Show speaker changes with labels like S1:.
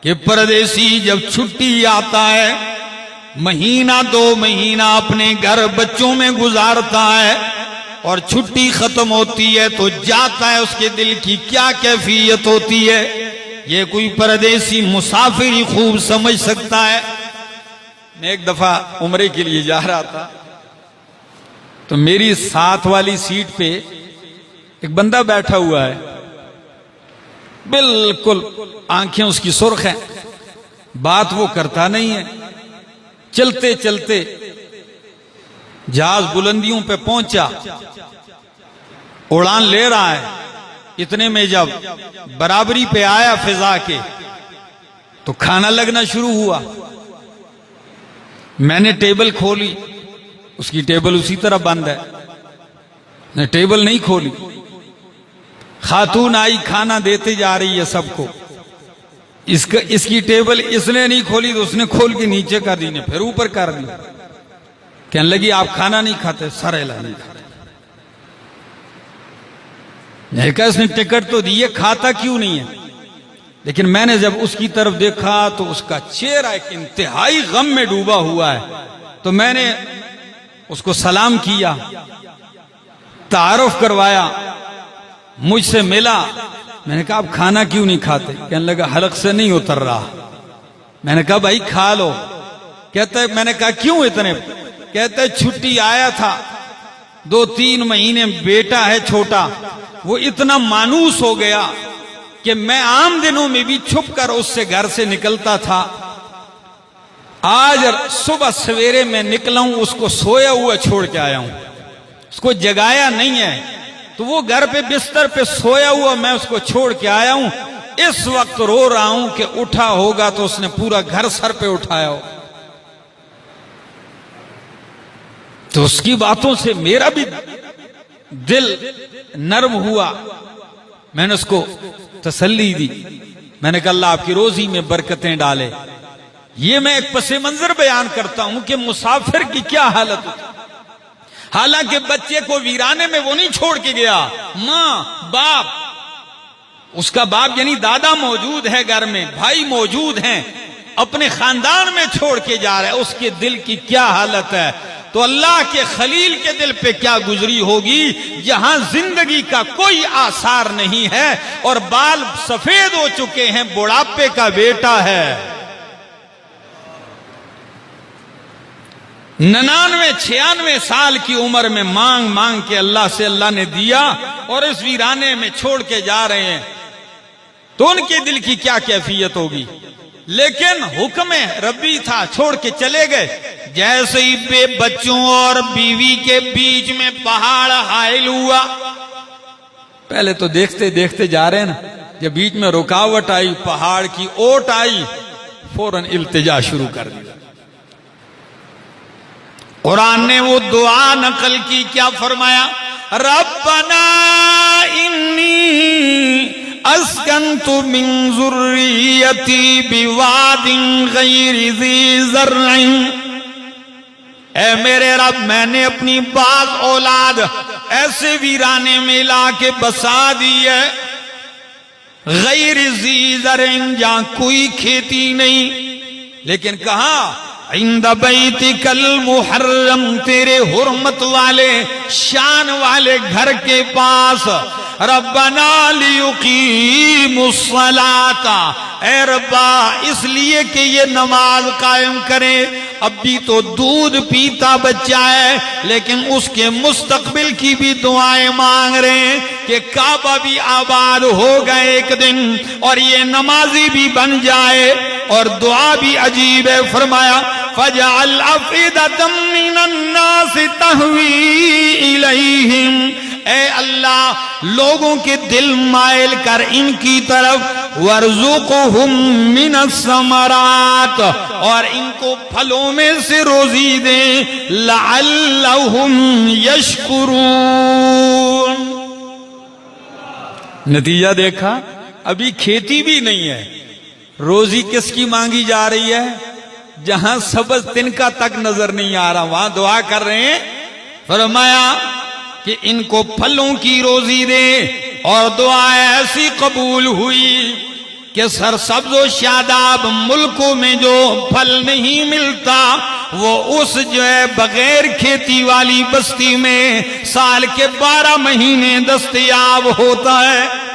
S1: कि परदेसी जब छुट्टी आता है, महीना 2 महीना अपने घर बच्चों में गुजारता है और छुट्टी खत्म होती है तो जाता है, उसके दिल की क्या कैफियत होती है ये कोई परदेसी मुसाफिर ही खूब समझ सकता है। मैं एक दफा उम्रे के लिए जा रहा था तो मेरी साथ वाली सीट पे एक बंदा बैठा हुआ है, बिल्कुल आंखें उसकी सुर्ख हैं, बात वो करता नहीं है। चलते चलते जहाज बुलंदियों पे पहुंचा, उड़ान ले रहा है, इतने में जब बराबरी पे आया फिजा के तो खाना लगना शुरू हुआ। मैंने टेबल खोली, उसकी टेबल उसी तरह बंद है, ने टेबल नहीं खोली। खातून आई, खाना देते जा रही है सबको, इसकी टेबल इसने नहीं खोली तो उसने खोल के नीचे कर दी, ने फिर ऊपर कर दी। कहने लगी आप खाना नहीं खाते, सरेला नहीं खाते। मैंने कहा इसने टिकट तो दी है, खाता क्यों नहीं है? लेकिन मैंने जब उसकी तरफ देखा तो उसका चेहरा एक इंतहाई गम में डूबा हुआ है। तो मैंने उसको सलाम किया, तारुफ करवाया, मुझसे मिला। मैंने कहा आप खाना क्यों नहीं खाते? कहने लगा हलक से नहीं उतर रहा। मैंने कहा भाई खा लो। कहता है, मैंने कहा क्यों इतने? कहता है छुट्टी आया था, 2-3 महीने बेटा है छोटा, वो इतना मानूस हो गया कि मैं आम दिनों में भी छुप कर उससे घर से निकलता था। आज सुबह सवेरे मैं निकला हूं, उसको सोया हुआ छोड़ के आया हूं, उसको जगाया नहीं है, तो वो घर पे बिस्तर पे सोया हुआ मैं उसको छोड़ के आया हूं। इस वक्त रो रहा हूं कि उठा होगा तो उसने पूरा घर सर पे उठाया हो। तो उसकी बातों से मेरा भी दिल नर्म हुआ। मैंने उसको तसल्ली दी। मैंने कहा अल्लाह आपकी रोजी में बरकतें डाले। ये मैं एक पसे मंजर बयान करता हूं कि मुसाफिर की क्या हालत होती। हालांकि बच्चे को वीराने में वो नहीं छोड़ के गया, मां बाप, उसका बाप यानी दादा मौजूद है घर में, भाई मौजूद हैं, अपने खानदान में छोड़ के जा रहा है। उसके दिल की क्या हालत है, तो अल्लाह के खलील के दिल पे क्या गुजरी होगी, जहां जिंदगी का कोई आसार नहीं है और बाल सफेद हो चुके हैं, बुढ़ापे का बेटा है। 99-96 साल की उम्र में मांग मांग के अल्लाह से अल्लाह ने दिया और इस वीराने में छोड़ के जा रहे हैं, तो उनके दिल की क्या कैफियत होगी। लेकिन हुक्म रब्बी था, छोड़ के चले गए। जैसे ही बच्चों और बीवी के बीच में पहाड़ हाइल हुआ, पहले तो देखते देखते जा रहे हैं ना, जब बीच में रुकावट आई, पहाड़ की ओट आई, फौरन इल्तिजा शुरू कर दी। कुरान ने वो दुआ नकल की, क्या फरमाया? रब्बना इन्नी अस्कन्तु मिन ज़ुर्रियती बिवादिन गैरि ज़ी ज़र्इन। ऐ मेरे रब, मैंने अपनी बाल औलाद ऐसे वीराने में ला के बसा दी है, गैरि ज़ी ज़र्इन, जहां कोई खेती नहीं। लेकिन कहा इंद बैतिकल मुहर्रम, तेरे हुर्मत वाले शान वाले घर के पास। रब्बना लियुकीमुस्सलाता, ऐ रब्बा इसलिए कि ये नमाज कायम करें। अब भी तो दूध पीता बच्चा है, लेकिन उसके मुस्तकबिल की भी दुआएं मांग रहे हैं कि काबा भी आबाद हो गए एक दिन और ये नमाजी भी बन जाए। और दुआ भी अजीब है, फरमाया फजअल अफइदतम मिनन्नास तहवी इलैहिम, ऐ अल्लाह लोगों के दिल मायल कर इनकी तरफ, वरज़ुक़हुम मिनस्समरात, और इनको फलों में से रोजी दे, लअल्लहुम यशकुरून। नतीजा देखा, अभी खेती भी नहीं है, रोजी किसकी मांगी जा रही है? जहां सबज तिनका तक नजर नहीं आ रहा, वहां दुआ कर रहे हैं। फरमाया कि इनको फलों की रोजी दे, और दुआ ऐसी कबूल हुई कि सरसब्ज शादाब मुल्कों में जो फल नहीं मिलता वो उस जो है बगैर खेती वाली बस्ती में साल के 12 महीने दस्तयाब होता है।